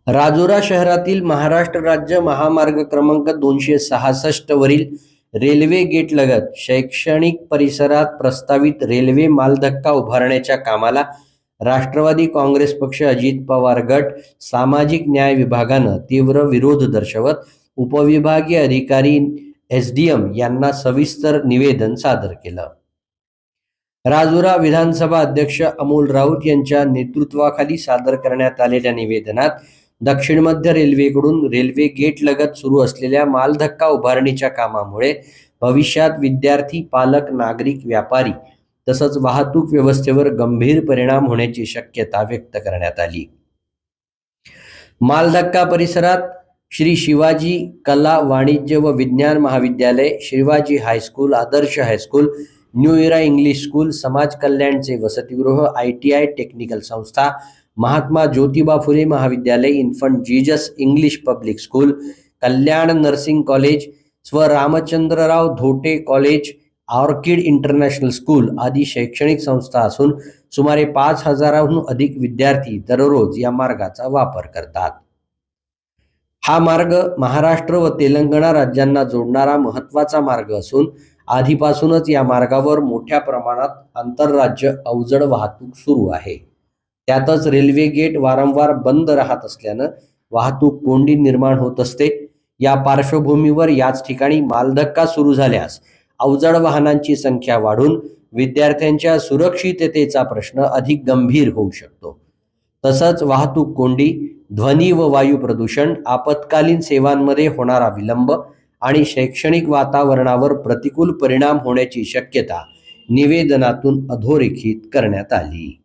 राजुरा शहरातील महाराष्ट्र राज्य महामार्ग क्रमांक 266 वरील रेल्वे गेट लगत शैक्षणिक परिसरात प्रस्तावित रेल्वे मालधक्का उभारण्याच्या कामाला राष्ट्रवादी काँग्रेस पक्ष, अजित पवार गट, सामाजिक न्याय विभागानं तीव्र विरोध दर्शवत उपविभागीय अधिकारी एसडीएम यांना सविस्तर निवेदन सादर केलं. राजुरा विधानसभा अध्यक्ष अमोल राऊत यांच्या नेतृत्वाखाली सादर करण्यात आलेल्या निवेदनात दक्षिण मध्य रेल्वेकडून रेल्वे गेट लगत सुरू असलेल्या मालधक्का उभारणीच्या कामामुळे भविष्यात विद्यार्थी, पालक, नागरिक, व्यापारी तसंच वाहतूक व्यवस्थेवर गंभीर परिणाम होण्याची शक्यता व्यक्त करण्यात आली. मालधक्का परिसरात श्री शिवाजी कला, वाणिज्य व विज्ञान महाविद्यालय, शिवाजी हायस्कूल, आदर्श हायस्कूल, न्यू इरा इंग्लिश स्कूल, समाज कल्याणचे वसतिगृह, ITI टेक्निकल संस्था, महात्मा ज्योतिबा फुले महाविद्यालय, Infant Jesus English public school, Kalyan nursing college, स्व Ramchandrarao Dhote college, Orchid international school आदी शैक्षणिक संस्था असून सुमारे 5,000हून अधिक विद्यार्थी दररोज या मार्गाचा वापर करतात. हा मार्ग महाराष्ट्र व तेलंगणा राज्यांना जोडणारा महत्त्वाचा मार्ग असून आधीपासूनच या मार्गावर मोठ्या प्रमाणात आंतरराज्य अवजड वाहतूक सुरू आहे. त्यातच रेल्वे गेट वारंवार बंद राहत असल्यानं वाहतूक कोंडी निर्माण होत असते. या पार्श्वभूमीवर याच ठिकाणी मालधक्का सुरू झाल्यास अवजड वाहनांची संख्या वाढून विद्यार्थ्यांच्या सुरक्षिततेचा प्रश्न अधिक गंभीर होऊ शकतो. तसंच वाहतूक कोंडी, ध्वनी व वायू प्रदूषण, आपत्कालीन सेवांमध्ये होणारा विलंब आणि शैक्षणिक वातावरणावर प्रतिकूल परिणाम होण्याची शक्यता निवेदनातून अधोरेखित करण्यात आली.